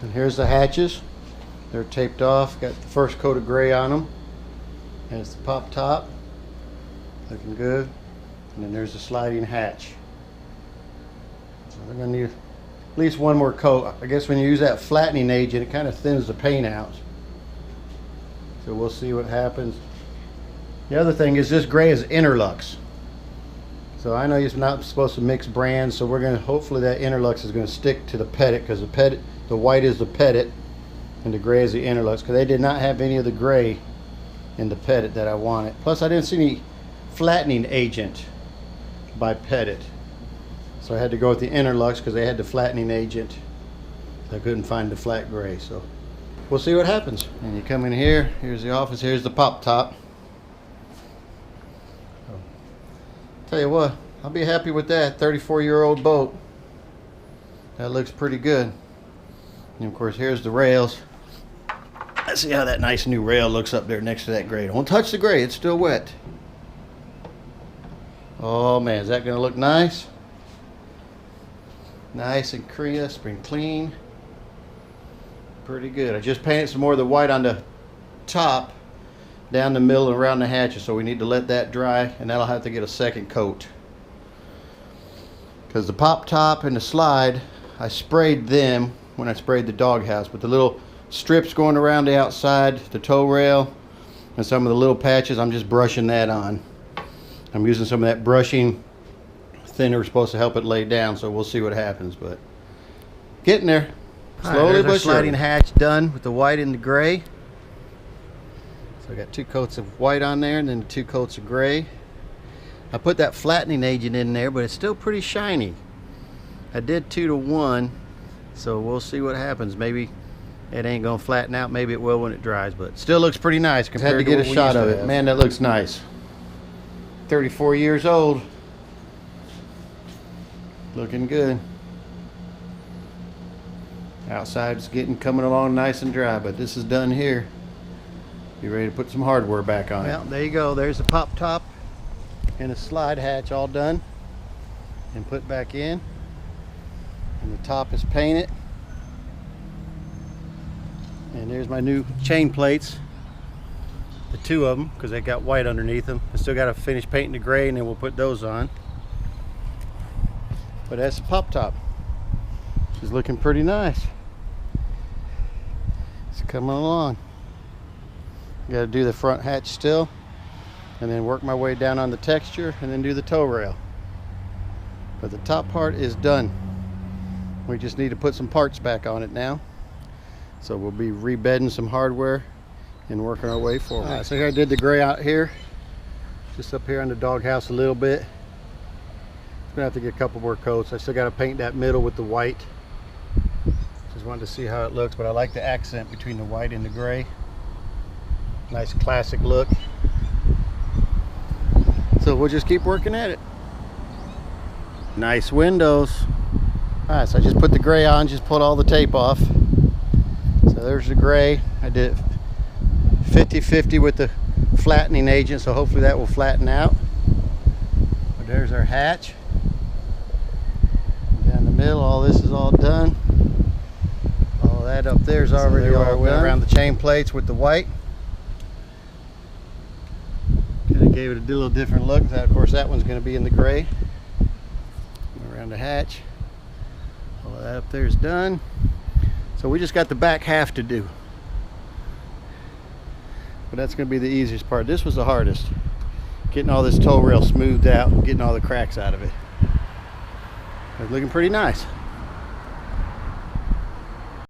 And here's the hatches. They're taped off. Got the first coat of gray on them. There's the pop top. Looking good. And then there's the sliding hatch. So they're going to need at least one more coat. I guess when you use that flattening agent, it kind of thins the paint out. So we'll see what happens. The other thing is this gray is Interlux. So I know you're not supposed to mix brands, so we're going to, hopefully that Interlux is going to stick to the Petit, because the white is the Petit and the gray is the Interlux, because they did not have any of the gray in the Petit that I wanted. Plus I didn't see any flattening agent by Petit. So I had to go with the Interlux because they had the flattening agent. I couldn't find the flat gray, so we'll see what happens. And you come in here, here's the office, here's the pop top. Tell you what, I'll be happy with that 34-year-old boat. That looks pretty good. And of course here's the rails. Let's see how that nice new rail looks up there next to that gray. Don't touch the gray, it's still wet. Oh man, is that gonna look nice? Nice and crisp and clean. Pretty good. I just painted some more of the white on the top, down the middle and around the hatches, so we need to let that dry, and that'll have to get a second coat. Because the pop top and the slide, I sprayed them when I sprayed the doghouse, but the little strips going around the outside, the toe rail, and some of the little patches, I'm just brushing that on. I'm using some of that brushing thinner supposed to help it lay down, so we'll see what happens, but getting there. Slowly but surely. Sliding hatch done with the white and the gray. So I got 2 coats of white on there and then 2 coats of gray. I put that flattening agent in there, but it's still pretty shiny. I did 2 to 1, so we'll see what happens. Maybe it ain't gonna flatten out, maybe it will when it dries, but still looks pretty nice compared to what we used to have. Had to get a shot of it. Man, that looks nice. 34 years old. Looking good. Outside's coming along nice and dry, but this is done here. Be ready to put some hardware back on it. Well, there you go. There's the pop top and the slide hatch all done and put back in. And the top is painted. And there's my new chain plates. The 2 of them, because they got white underneath them. I still got to finish painting the gray, and then we'll put those on. But that's the pop top. She's looking pretty nice. It's coming along. Got to do the front hatch still, and then work my way down on the texture, and then do the toe rail. But the top part is done. We just need to put some parts back on it now. So we'll be rebedding some hardware and working our way forward. All right, so here I did the gray out here, just up here on the doghouse a little bit. I'm gonna have to get a couple more coats. I still got to paint that middle with the white. Just wanted to see how it looks, but I like the accent between the white and the gray. Nice classic look. So we'll just keep working at it. Nice windows. All right, so I just put the gray on, just pulled all the tape off. So there's the gray. I did 50-50 with the flattening agent, so hopefully that will flatten out. But there's our hatch. Down the middle, all this is all done. All that up there is already all done. Went around the chain plates with the white. Kind of gave it a little different look. Of course, that one's going to be in the gray. Around the hatch. All of that up there is done. So we just got the back half to do. But that's going to be the easiest part. This was the hardest. Getting all this toe rail smoothed out and getting all the cracks out of it. It's looking pretty nice.